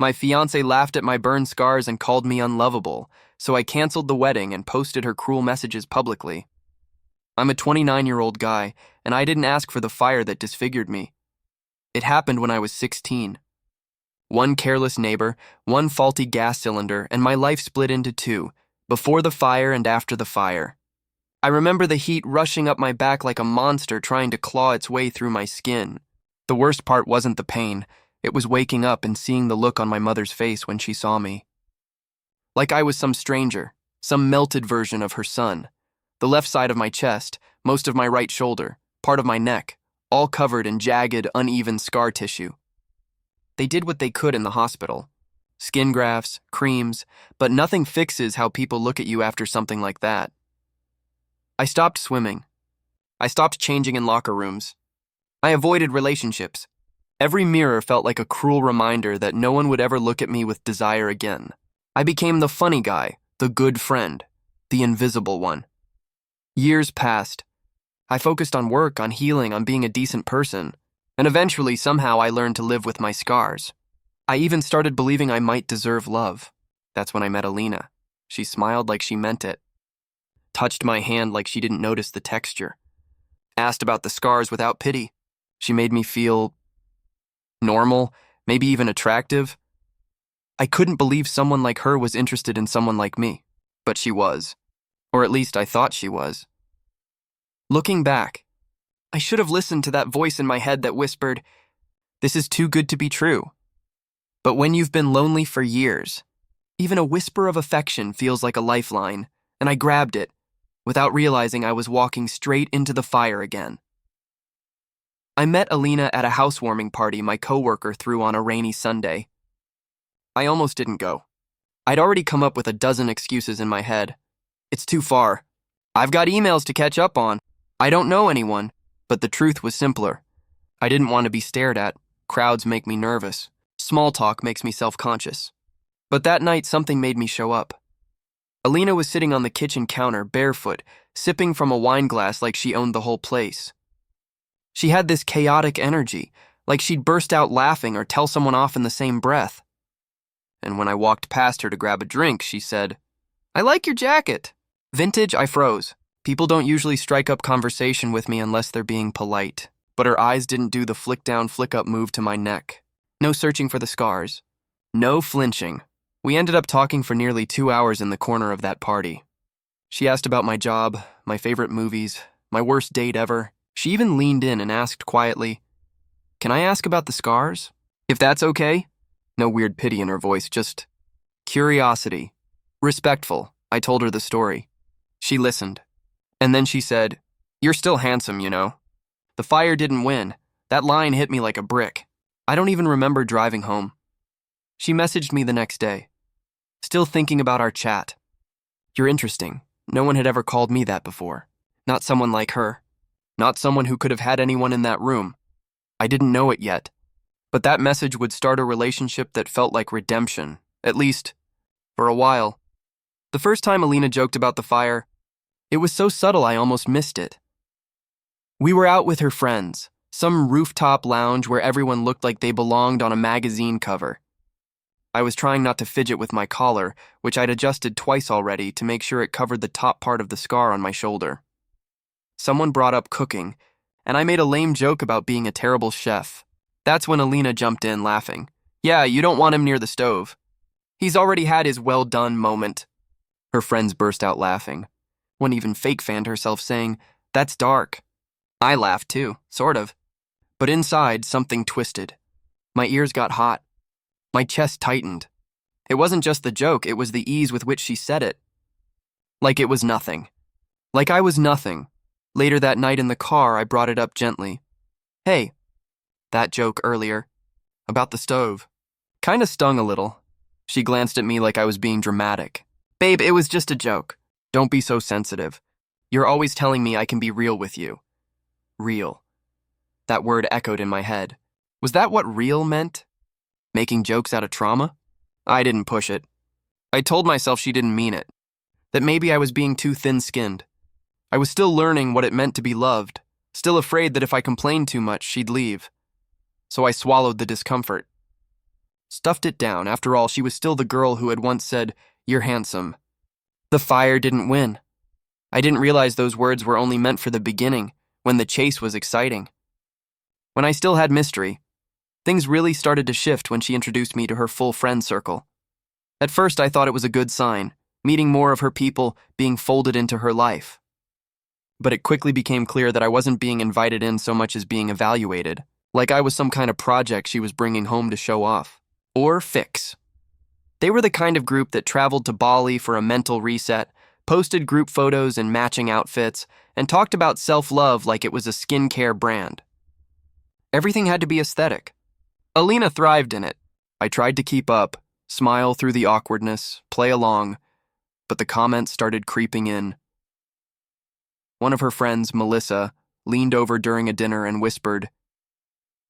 My fiancé laughed at my burn scars and called me unlovable, so I canceled the wedding and posted her cruel messages publicly. I'm a 29-year-old guy, and I didn't ask for the fire that disfigured me. It happened when I was 16. One careless neighbor, one faulty gas cylinder, and my life split into two, before the fire and after the fire. I remember the heat rushing up my back like a monster trying to claw its way through my skin. The worst part wasn't the pain. It was waking up and seeing the look on my mother's face when she saw me. Like I was some stranger, some melted version of her son. The left side of my chest, most of my right shoulder, part of my neck, all covered in jagged, uneven scar tissue. They did what they could in the hospital. Skin grafts, creams, but nothing fixes how people look at you after something like that. I stopped swimming. I stopped changing in locker rooms. I avoided relationships. Every mirror felt like a cruel reminder that no one would ever look at me with desire again. I became the funny guy, the good friend, the invisible one. Years passed. I focused on work, on healing, on being a decent person, and eventually somehow I learned to live with my scars. I even started believing I might deserve love. That's when I met Alina. She smiled like she meant it, touched my hand like she didn't notice the texture, asked about the scars without pity. She made me feel normal, maybe even attractive. I couldn't believe someone like her was interested in someone like me, but she was. Or at least I thought she was. Looking back, I should have listened to that voice in my head that whispered, "This is too good to be true." But when you've been lonely for years, even a whisper of affection feels like a lifeline, and I grabbed it, without realizing I was walking straight into the fire again. I met Alina at a housewarming party my coworker threw on a rainy Sunday. I almost didn't go. I'd already come up with a dozen excuses in my head. It's too far. I've got emails to catch up on. I don't know anyone. But the truth was simpler. I didn't want to be stared at. Crowds make me nervous. Small talk makes me self-conscious. But that night, something made me show up. Alina was sitting on the kitchen counter, barefoot, sipping from a wine glass like she owned the whole place. She had this chaotic energy, like she'd burst out laughing or tell someone off in the same breath. And when I walked past her to grab a drink, she said, "I like your jacket." Vintage, I froze. People don't usually strike up conversation with me unless they're being polite. But her eyes didn't do the flick-down, flick-up move to my neck. No searching for the scars. No flinching. We ended up talking for nearly 2 hours in the corner of that party. She asked about my job, my favorite movies, my worst date ever. She even leaned in and asked quietly, "Can I ask about the scars? If that's okay?" No weird pity in her voice, just curiosity. Respectful, I told her the story. She listened. And then she said, "You're still handsome, you know." The fire didn't win. That line hit me like a brick. I don't even remember driving home. She messaged me the next day. "Still thinking about our chat. You're interesting. No one had ever called me that before. Not someone like her. Not someone who could have had anyone in that room. I didn't know it yet. But that message would start a relationship that felt like redemption, at least for a while." The first time Alina joked about the fire, it was so subtle I almost missed it. We were out with her friends, some rooftop lounge where everyone looked like they belonged on a magazine cover. I was trying not to fidget with my collar, which I'd adjusted twice already to make sure it covered the top part of the scar on my shoulder. Someone brought up cooking, and I made a lame joke about being a terrible chef. That's when Alina jumped in, laughing. "Yeah, you don't want him near the stove. He's already had his well-done moment." Her friends burst out laughing. One even fake-fanned herself, saying, "That's dark." I laughed too, sort of. But inside, something twisted. My ears got hot. My chest tightened. It wasn't just the joke, it was the ease with which she said it. Like it was nothing. Like I was nothing. Later that night in the car, I brought it up gently. "Hey, that joke earlier. About the stove. Kinda stung a little." She glanced at me like I was being dramatic. "Babe, it was just a joke. Don't be so sensitive. You're always telling me I can be real with you." Real. That word echoed in my head. Was that what real meant? Making jokes out of trauma? I didn't push it. I told myself she didn't mean it. That maybe I was being too thin-skinned. I was still learning what it meant to be loved, still afraid that if I complained too much, she'd leave. So I swallowed the discomfort. Stuffed it down. After all, she was still the girl who had once said, "You're handsome." The fire didn't win. I didn't realize those words were only meant for the beginning, when the chase was exciting. When I still had mystery, things really started to shift when she introduced me to her full friend circle. At first, I thought it was a good sign, meeting more of her people, being folded into her life. But it quickly became clear that I wasn't being invited in so much as being evaluated, like I was some kind of project she was bringing home to show off. Or fix. They were the kind of group that traveled to Bali for a mental reset, posted group photos in matching outfits, and talked about self-love like it was a skincare brand. Everything had to be aesthetic. Alina thrived in it. I tried to keep up, smile through the awkwardness, play along, but the comments started creeping in. One of her friends, Melissa, leaned over during a dinner and whispered,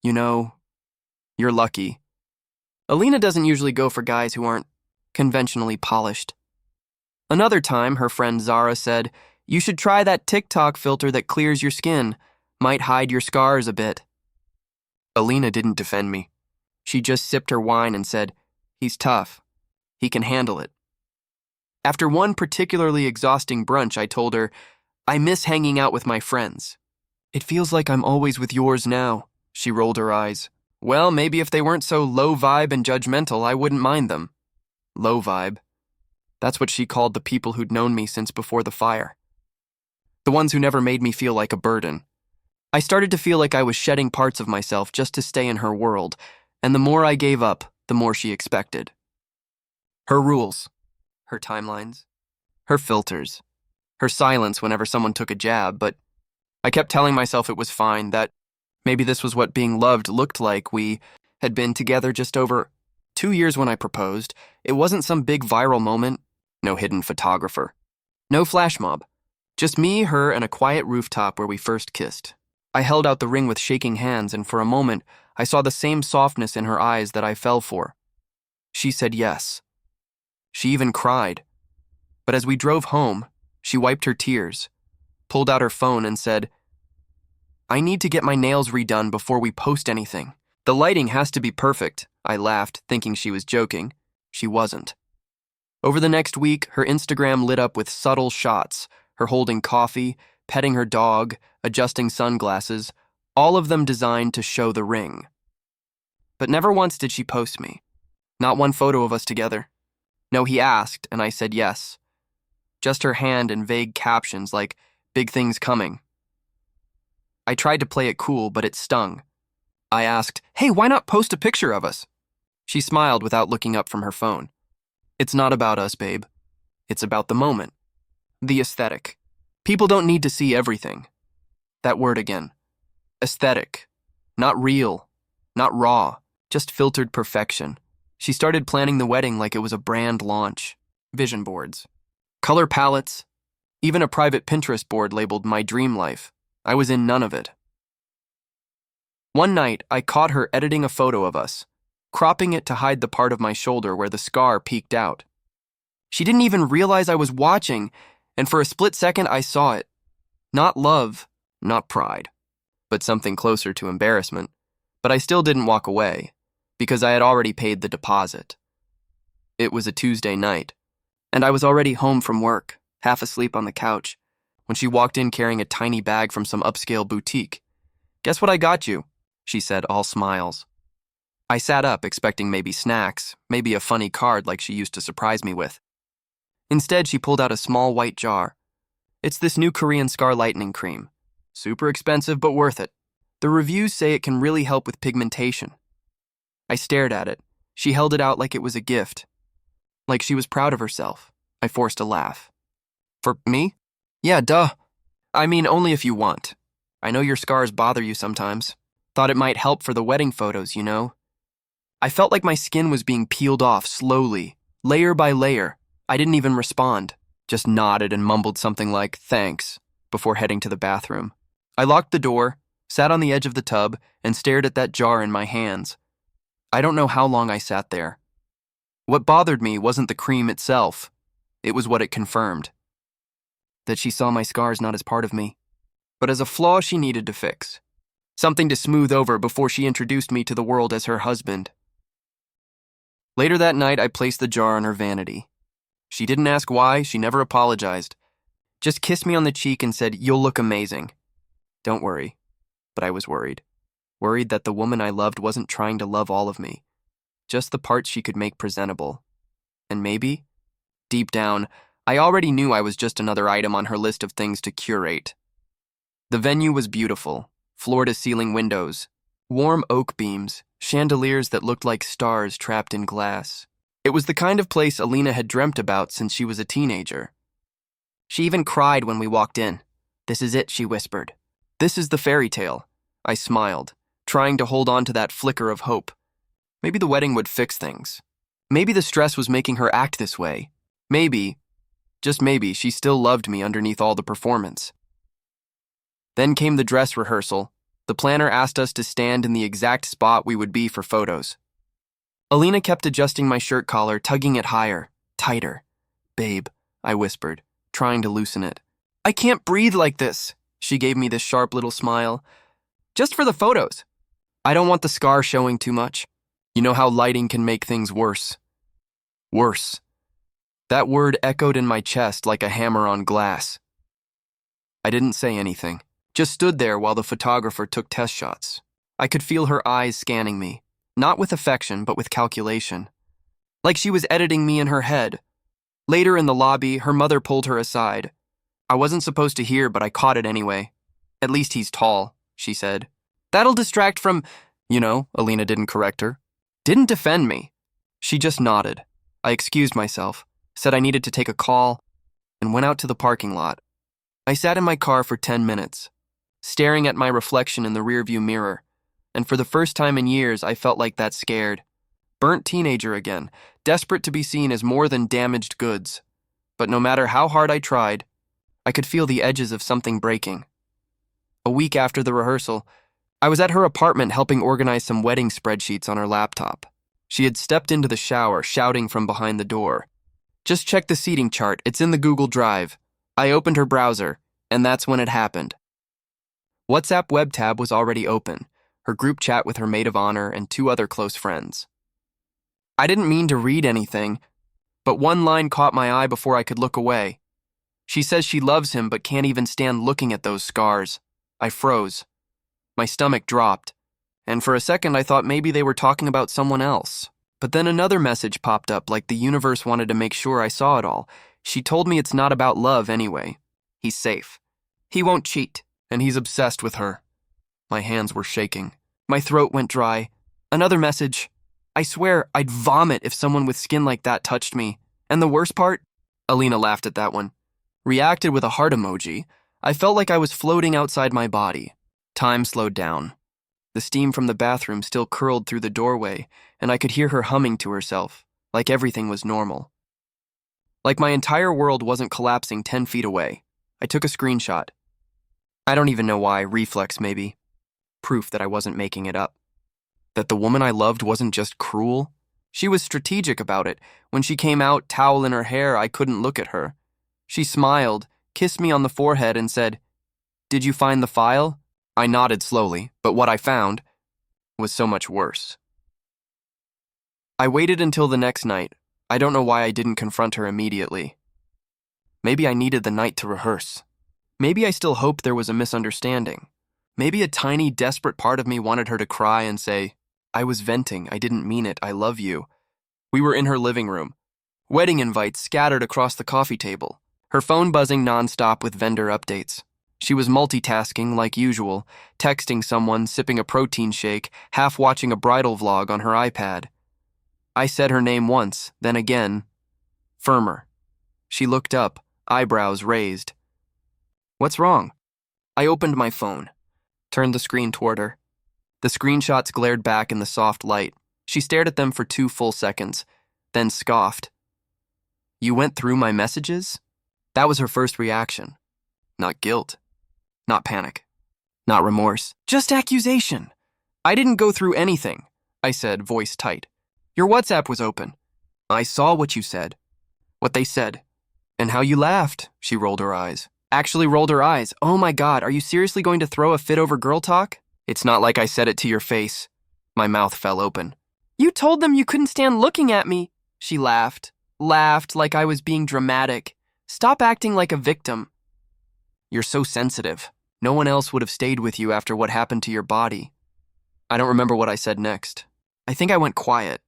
"You know, you're lucky." Alina doesn't usually go for guys who aren't conventionally polished. Another time, her friend Zara said, "You should try that TikTok filter that clears your skin. Might hide your scars a bit." Alina didn't defend me. She just sipped her wine and said, "He's tough. He can handle it." After one particularly exhausting brunch, I told her, "I miss hanging out with my friends." "It feels like I'm always with yours now." She rolled her eyes. "Well, maybe if they weren't so low vibe and judgmental, I wouldn't mind them." Low vibe. That's what she called the people who'd known me since before the fire. The ones who never made me feel like a burden. I started to feel like I was shedding parts of myself just to stay in her world, and the more I gave up, the more she expected. Her rules, her timelines, her filters, her silence whenever someone took a jab, but I kept telling myself it was fine, that maybe this was what being loved looked like. We had been together just over 2 years when I proposed. It wasn't some big viral moment, no hidden photographer, no flash mob, just me, her, and a quiet rooftop where we first kissed. I held out the ring with shaking hands, and for a moment, I saw the same softness in her eyes that I fell for. She said yes. She even cried. But as we drove home, she wiped her tears, pulled out her phone, and said, "I need to get my nails redone before we post anything. The lighting has to be perfect." I laughed, thinking she was joking. She wasn't. Over the next week, her Instagram lit up with subtle shots, her holding coffee, petting her dog, adjusting sunglasses, all of them designed to show the ring. But never once did she post me. Not one photo of us together. No, he asked, and I said yes. Just her hand and vague captions like, "Big things coming." I tried to play it cool, but it stung. I asked, "Hey, why not post a picture of us?" She smiled without looking up from her phone. "It's not about us, babe. It's about the moment. The aesthetic. People don't need to see everything." That word again. Aesthetic. Not real. Not raw. Just filtered perfection. She started planning the wedding like it was a brand launch. Vision boards. Color palettes. Even a private Pinterest board labeled "My Dream Life." I was in none of it. One night, I caught her editing a photo of us, cropping it to hide the part of my shoulder where the scar peeked out. She didn't even realize I was watching, and for a split second I saw it. Not love, not pride, but something closer to embarrassment. But I still didn't walk away, because I had already paid the deposit. It was a Tuesday night, and I was already home from work, half asleep on the couch, when she walked in carrying a tiny bag from some upscale boutique. "Guess what I got you?" she said, all smiles. I sat up, expecting maybe snacks, maybe a funny card like she used to surprise me with. Instead, she pulled out a small white jar. "It's this new Korean scar lightening cream. Super expensive, but worth it. The reviews say it can really help with pigmentation." I stared at it. She held it out like it was a gift. Like she was proud of herself. I forced a laugh. "For me? Yeah, duh. I mean, only if you want. I know your scars bother you sometimes. Thought it might help for the wedding photos, you know?" I felt like my skin was being peeled off slowly, layer by layer. I didn't even respond, just nodded and mumbled something like, "Thanks," before heading to the bathroom. I locked the door, sat on the edge of the tub, and stared at that jar in my hands. I don't know how long I sat there. What bothered me wasn't the cream itself. It was what it confirmed. That she saw my scars not as part of me, but as a flaw she needed to fix. Something to smooth over before she introduced me to the world as her husband. Later that night, I placed the jar on her vanity. She didn't ask why, she never apologized. Just kissed me on the cheek and said, "You'll look amazing." Don't worry. But I was worried. Worried that the woman I loved wasn't trying to love all of me, just the parts she could make presentable. And maybe, deep down, I already knew I was just another item on her list of things to curate. The venue was beautiful, floor-to-ceiling windows, warm oak beams, chandeliers that looked like stars trapped in glass. It was the kind of place Alina had dreamt about since she was a teenager. She even cried when we walked in. "This is it," she whispered. "This is the fairy tale." I smiled, trying to hold on to that flicker of hope. Maybe the wedding would fix things. Maybe the stress was making her act this way. Maybe, just maybe, she still loved me underneath all the performance. Then came the dress rehearsal. The planner asked us to stand in the exact spot we would be for photos. Alina kept adjusting my shirt collar, tugging it higher, tighter. "Babe," I whispered, trying to loosen it. "I can't breathe like this." She gave me this sharp little smile. "Just for the photos. I don't want the scar showing too much. You know how lighting can make things worse." Worse. That word echoed in my chest like a hammer on glass. I didn't say anything, just stood there while the photographer took test shots. I could feel her eyes scanning me, not with affection, but with calculation. Like she was editing me in her head. Later in the lobby, her mother pulled her aside. I wasn't supposed to hear, but I caught it anyway. "At least he's tall," she said. "That'll distract from—" Alina didn't correct her. Didn't defend me. She just nodded. I excused myself, said I needed to take a call, and went out to the parking lot. I sat in my car for 10 minutes, staring at my reflection in the rearview mirror, and for the first time in years, I felt like that scared, burnt teenager again, desperate to be seen as more than damaged goods. But no matter how hard I tried, I could feel the edges of something breaking. A week after the rehearsal, I was at her apartment helping organize some wedding spreadsheets on her laptop. She had stepped into the shower, shouting from behind the door. "Just check the seating chart, it's in the Google Drive." I opened her browser, and that's when it happened. WhatsApp web tab was already open, her group chat with her maid of honor and 2 other close friends. I didn't mean to read anything, but one line caught my eye before I could look away. She says she loves him but can't even stand looking at those scars. I froze. My stomach dropped, and for a second I thought maybe they were talking about someone else. But then another message popped up like the universe wanted to make sure I saw it all. She told me it's not about love anyway. He's safe. He won't cheat, and he's obsessed with her. My hands were shaking. My throat went dry. Another message. I swear I'd vomit if someone with skin like that touched me. And the worst part? Alina laughed at that one. Reacted with a heart emoji. I felt like I was floating outside my body. Time slowed down. The steam from the bathroom still curled through the doorway, and I could hear her humming to herself, like everything was normal. Like my entire world wasn't collapsing 10 feet away. I took a screenshot. I don't even know why, reflex maybe. Proof that I wasn't making it up. That the woman I loved wasn't just cruel. She was strategic about it. When she came out, towel in her hair, I couldn't look at her. She smiled, kissed me on the forehead, and said, "Did you find the file?" I nodded slowly, but what I found was so much worse. I waited until the next night. I don't know why I didn't confront her immediately. Maybe I needed the night to rehearse. Maybe I still hoped there was a misunderstanding. Maybe a tiny, desperate part of me wanted her to cry and say, "I was venting, I didn't mean it, I love you." We were in her living room. Wedding invites scattered across the coffee table. Her phone buzzing nonstop with vendor updates. She was multitasking like usual, texting someone, sipping a protein shake, half watching a bridal vlog on her iPad. I said her name once, then again. Firmer. She looked up, eyebrows raised. "What's wrong?" I opened my phone, turned the screen toward her. The screenshots glared back in the soft light. She stared at them for 2 full seconds, then scoffed. "You went through my messages?" That was her first reaction. Not guilt. Not panic. Not remorse. Just accusation. "I didn't go through anything," I said, voice tight. "Your WhatsApp was open. I saw what you said. What they said. And how you laughed." She rolled her eyes. Actually rolled her eyes. "Oh my God, are you seriously going to throw a fit over girl talk?" "It's not like I said it to your face." My mouth fell open. You told them you couldn't stand looking at me. She laughed like I was being dramatic. Stop acting like a victim. You're so sensitive. No one else would have stayed with you after what happened to your body. I don't remember what I said next. I think I went quiet.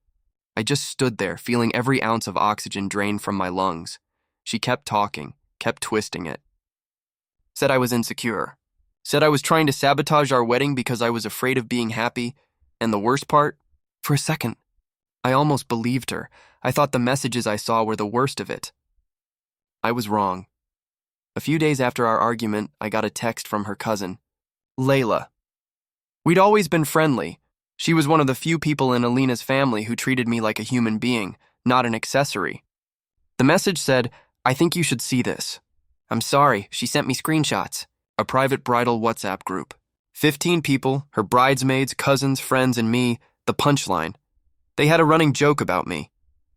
I just stood there, feeling every ounce of oxygen drain from my lungs. She kept talking, kept twisting it. Said I was insecure. Said I was trying to sabotage our wedding because I was afraid of being happy. And the worst part? For a second, I almost believed her. I thought the messages I saw were the worst of it. I was wrong. A few days after our argument, I got a text from her cousin, Layla. We'd always been friendly. She was one of the few people in Alina's family who treated me like a human being, not an accessory. The message said, I think you should see this. I'm sorry, she sent me screenshots. A private bridal WhatsApp group. 15 people, her bridesmaids, cousins, friends, and me, the punchline. They had a running joke about me.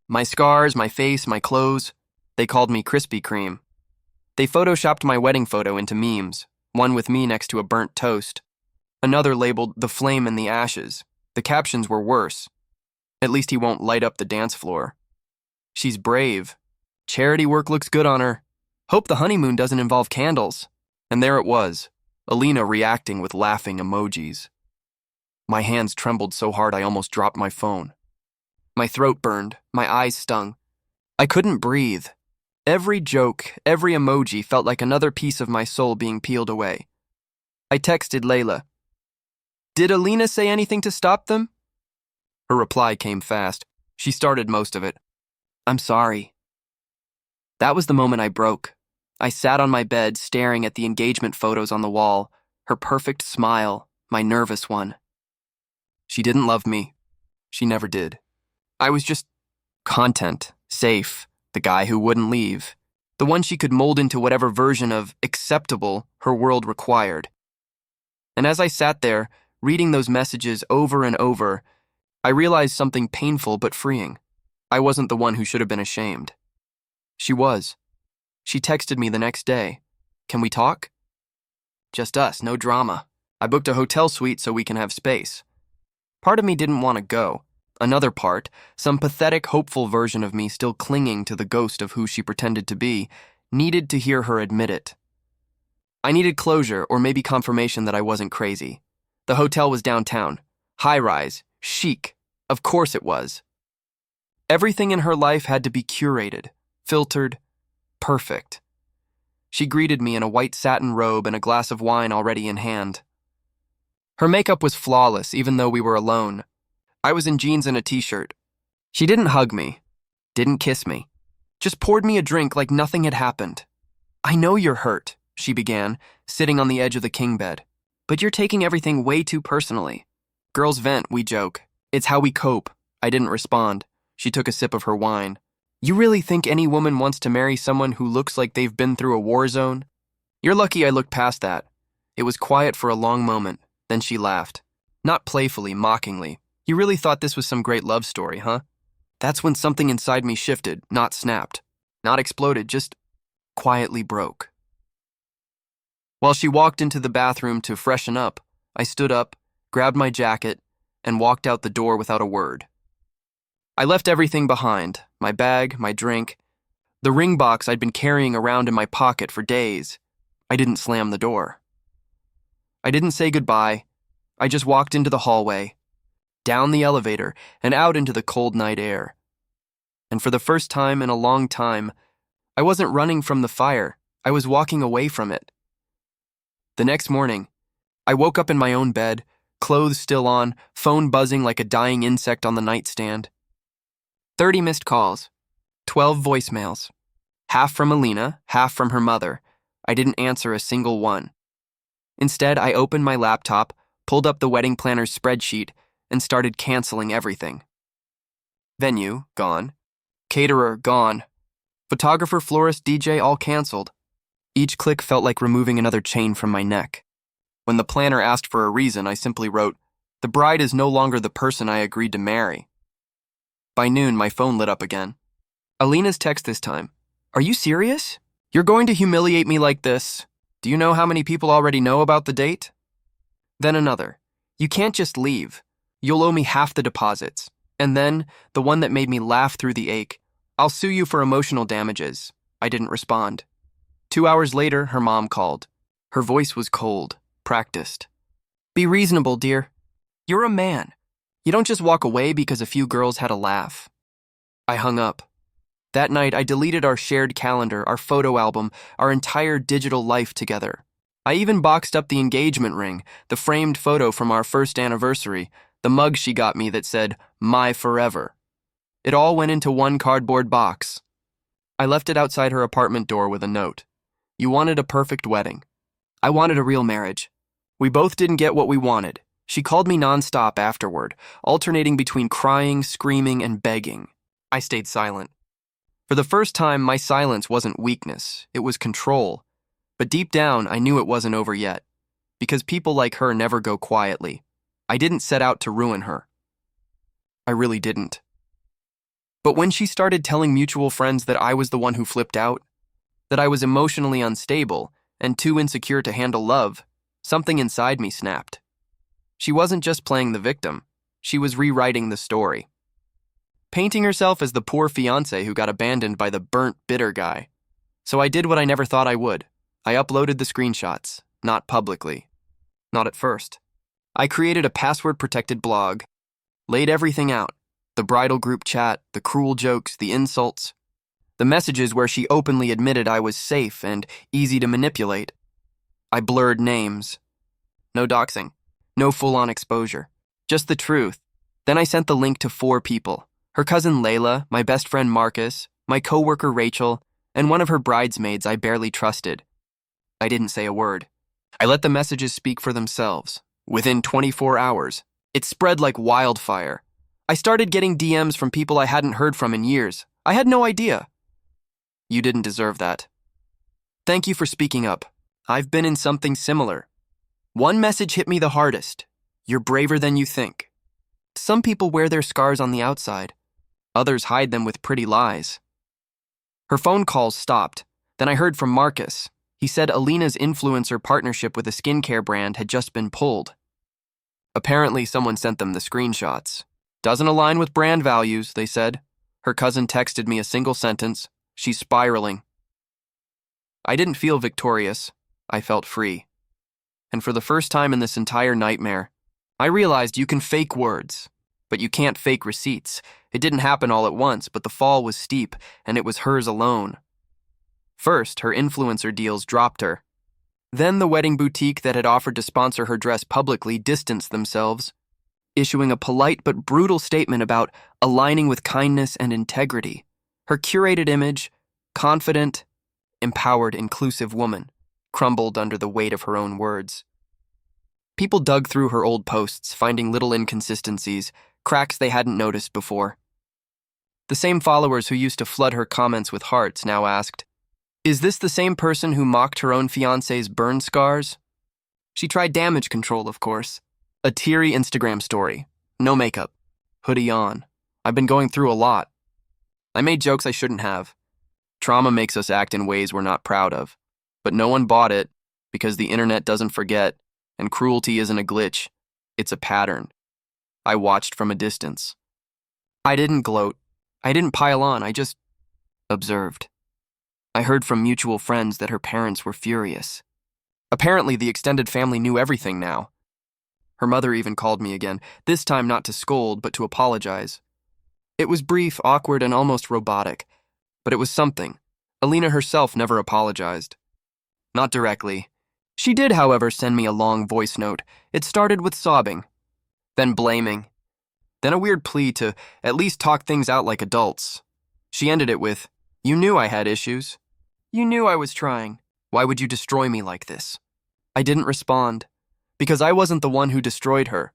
My scars, my face, my clothes. They called me Krispy Kreme. They photoshopped my wedding photo into memes, one with me next to a burnt toast. Another labeled The Flame and the Ashes. The captions were worse. At least he won't light up the dance floor. She's brave. Charity work looks good on her. Hope the honeymoon doesn't involve candles. And there it was, Alina reacting with laughing emojis. My hands trembled so hard I almost dropped my phone. My throat burned, my eyes stung. I couldn't breathe. Every joke, every emoji felt like another piece of my soul being peeled away. I texted Layla. Did Alina say anything to stop them? Her reply came fast. She started most of it. I'm sorry. That was the moment I broke. I sat on my bed staring at the engagement photos on the wall, her perfect smile, my nervous one. She didn't love me. She never did. I was just content, safe, the guy who wouldn't leave, the one she could mold into whatever version of acceptable her world required. And as I sat there, reading those messages over and over, I realized something painful but freeing. I wasn't the one who should have been ashamed. She was. She texted me the next day. Can we talk? Just us, no drama. I booked a hotel suite so we can have space. Part of me didn't want to go. Another part, some pathetic, hopeful version of me still clinging to the ghost of who she pretended to be, needed to hear her admit it. I needed closure or maybe confirmation that I wasn't crazy. The hotel was downtown. High-rise. Chic. Of course it was. Everything in her life had to be curated, filtered, perfect. She greeted me in a white satin robe and a glass of wine already in hand. Her makeup was flawless, even though we were alone. I was in jeans and a t-shirt. She didn't hug me, didn't kiss me, just poured me a drink like nothing had happened. I know you're hurt, she began, sitting on the edge of the king bed. But you're taking everything way too personally. Girls vent, we joke. It's how we cope. I didn't respond. She took a sip of her wine. You really think any woman wants to marry someone who looks like they've been through a war zone? You're lucky I looked past that. It was quiet for a long moment. Then she laughed. Not playfully, mockingly. You really thought this was some great love story, huh? That's when something inside me shifted, not snapped. Not exploded, just quietly broke. While she walked into the bathroom to freshen up, I stood up, grabbed my jacket, and walked out the door without a word. I left everything behind, my bag, my drink, the ring box I'd been carrying around in my pocket for days. I didn't slam the door. I didn't say goodbye. I just walked into the hallway, down the elevator, and out into the cold night air. And for the first time in a long time, I wasn't running from the fire. I was walking away from it. The next morning, I woke up in my own bed, clothes still on, phone buzzing like a dying insect on the nightstand. 30 missed calls, 12 voicemails, half from Alina, half from her mother. I didn't answer a single one. Instead, I opened my laptop, pulled up the wedding planner's spreadsheet, and started canceling everything. Venue, gone. Caterer, gone. Photographer, florist, DJ, all canceled. Each click felt like removing another chain from my neck. When the planner asked for a reason, I simply wrote, "The bride is no longer the person I agreed to marry." By noon, my phone lit up again. Alina's text this time. Are you serious? You're going to humiliate me like this? Do you know how many people already know about the date? Then another. You can't just leave. You'll owe me half the deposits. And then, the one that made me laugh through the ache, "I'll sue you for emotional damages." I didn't respond. 2 hours later, her mom called. Her voice was cold, practiced. "Be reasonable, dear. You're a man. You don't just walk away because a few girls had a laugh." I hung up. That night, I deleted our shared calendar, our photo album, our entire digital life together. I even boxed up the engagement ring, the framed photo from our first anniversary, the mug she got me that said, "My Forever." It all went into one cardboard box. I left it outside her apartment door with a note. "You wanted a perfect wedding. I wanted a real marriage. We both didn't get what we wanted." She called me nonstop afterward, alternating between crying, screaming, and begging. I stayed silent. For the first time, my silence wasn't weakness, it was control. But deep down, I knew it wasn't over yet. Because people like her never go quietly. I didn't set out to ruin her. I really didn't. But when she started telling mutual friends that I was the one who flipped out, that I was emotionally unstable and too insecure to handle love, something inside me snapped. She wasn't just playing the victim, she was rewriting the story. Painting herself as the poor fiancé who got abandoned by the burnt, bitter guy. So I did what I never thought I would. I uploaded the screenshots, not publicly. Not at first. I created a password-protected blog, laid everything out, the bridal group chat, the cruel jokes, the insults, the messages where she openly admitted I was safe and easy to manipulate. I blurred names. No doxing, no full-on exposure, just the truth. Then I sent the link to 4 people. Her cousin Layla, my best friend Marcus, my coworker Rachel, and one of her bridesmaids I barely trusted. I didn't say a word. I let the messages speak for themselves. Within 24 hours, it spread like wildfire. I started getting DMs from people I hadn't heard from in years. I had no idea. "You didn't deserve that. Thank you for speaking up. I've been in something similar. One message hit me the hardest. You're braver than you think. Some people wear their scars on the outside. Others hide them with pretty lies." Her phone calls stopped. Then I heard from Marcus. He said Alina's influencer partnership with a skincare brand had just been pulled. Apparently, someone sent them the screenshots. "Doesn't align with brand values," they said. Her cousin texted me a single sentence. "She's spiraling." I didn't feel victorious. I felt free. And for the first time in this entire nightmare, I realized you can fake words, but you can't fake receipts. It didn't happen all at once, but the fall was steep, and it was hers alone. First, her influencer deals dropped her. Then the wedding boutique that had offered to sponsor her dress publicly distanced themselves, issuing a polite but brutal statement about aligning with kindness and integrity. Her curated image, confident, empowered, inclusive woman, crumbled under the weight of her own words. People dug through her old posts, finding little inconsistencies, cracks they hadn't noticed before. The same followers who used to flood her comments with hearts now asked, "Is this the same person who mocked her own fiancé's burn scars?" She tried damage control, of course. A teary Instagram story. No makeup. Hoodie on. I've been going through a lot. I made jokes I shouldn't have. Trauma makes us act in ways we're not proud of. But no one bought it because the internet doesn't forget, and cruelty isn't a glitch. It's a pattern. I watched from a distance. I didn't gloat. I didn't pile on. I just observed. I heard from mutual friends that her parents were furious. Apparently, the extended family knew everything now. Her mother even called me again, this time not to scold, but to apologize. It was brief, awkward, and almost robotic, but it was something. Alina herself never apologized. Not directly. She did, however, send me a long voice note. It started with sobbing, then blaming, then a weird plea to at least talk things out like adults. She ended it with, "You knew I had issues. You knew I was trying. Why would you destroy me like this?" I didn't respond, because I wasn't the one who destroyed her.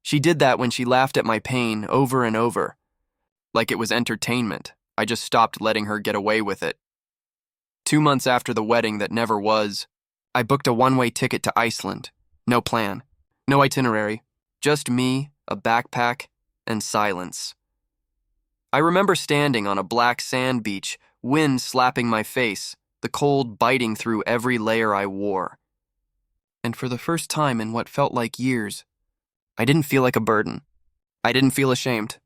She did that when she laughed at my pain over and over. Like it was entertainment. I just stopped letting her get away with it. 2 months after the wedding that never was, I booked a one-way ticket to Iceland. No plan, no itinerary, just me, a backpack, and silence. I remember standing on a black sand beach, wind slapping my face, the cold biting through every layer I wore. And for the first time in what felt like years, I didn't feel like a burden. I didn't feel ashamed.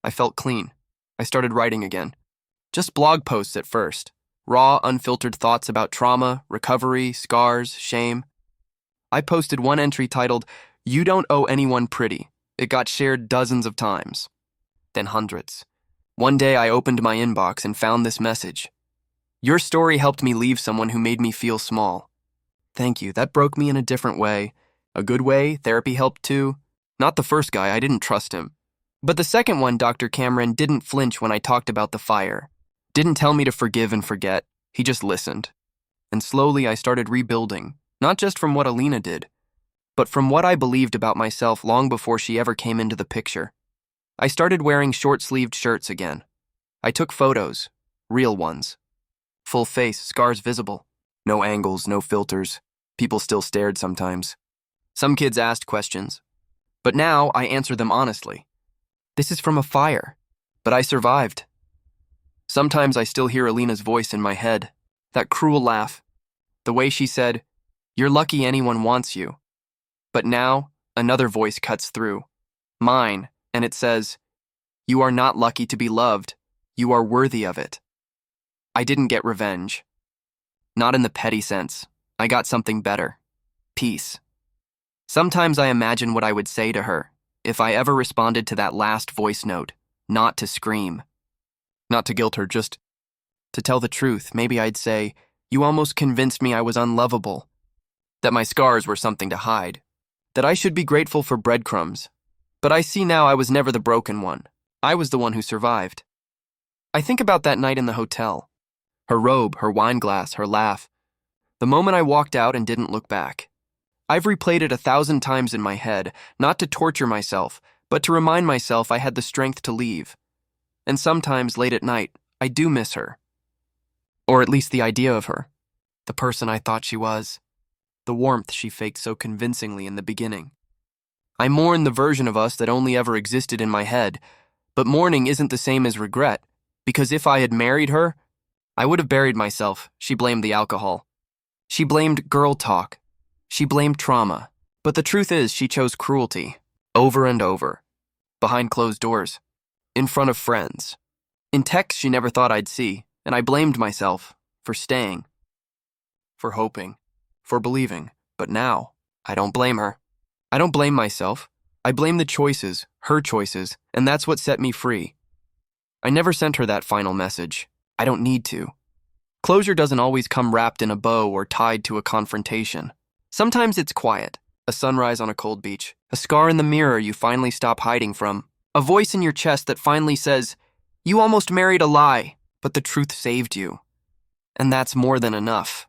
I felt clean. I started writing again. Just blog posts at first. Raw, unfiltered thoughts about trauma, recovery, scars, shame. I posted one entry titled, "You Don't Owe Anyone Pretty." It got shared dozens of times. Then hundreds. One day I opened my inbox and found this message. "Your story helped me leave someone who made me feel small." Thank you, that broke me in a different way. A good way, therapy helped too. Not the first guy, I didn't trust him. But the second one, Dr. Cameron, didn't flinch when I talked about the fire. Didn't tell me to forgive and forget. He just listened. And slowly I started rebuilding, not just from what Alina did, but from what I believed about myself long before she ever came into the picture. I started wearing short-sleeved shirts again. I took photos, real ones. Full face, scars visible. No angles, no filters. People still stared sometimes. Some kids asked questions. But now I answer them honestly. This is from a fire, but I survived. Sometimes I still hear Alina's voice in my head, that cruel laugh, the way she said, "You're lucky anyone wants you." But now, another voice cuts through, mine, and it says, "You are not lucky to be loved. You are worthy of it." I didn't get revenge. Not in the petty sense. I got something better. Peace. Sometimes I imagine what I would say to her if I ever responded to that last voice note, not to scream. Not to guilt her, just to tell the truth. Maybe I'd say, "You almost convinced me I was unlovable, that my scars were something to hide, that I should be grateful for breadcrumbs. But I see now I was never the broken one. I was the one who survived." I think about that night in the hotel. Her robe, her wine glass, her laugh. The moment I walked out and didn't look back. I've replayed it 1,000 times in my head, not to torture myself, but to remind myself I had the strength to leave. And sometimes, late at night, I do miss her. Or at least the idea of her. The person I thought she was. The warmth she faked so convincingly in the beginning. I mourn the version of us that only ever existed in my head, but mourning isn't the same as regret, because if I had married her, I would have buried myself. She blamed the alcohol. She blamed girl talk. She blamed trauma. But the truth is, she chose cruelty. Over and over. Behind closed doors. In front of friends. In texts she never thought I'd see, and I blamed myself for staying. For hoping. For believing. But now, I don't blame her. I don't blame myself. I blame the choices, her choices, and that's what set me free. I never sent her that final message. I don't need to. Closure doesn't always come wrapped in a bow or tied to a confrontation. Sometimes it's quiet. A sunrise on a cold beach. A scar in the mirror you finally stop hiding from. A voice in your chest that finally says, "You almost married a lie, but the truth saved you." And that's more than enough.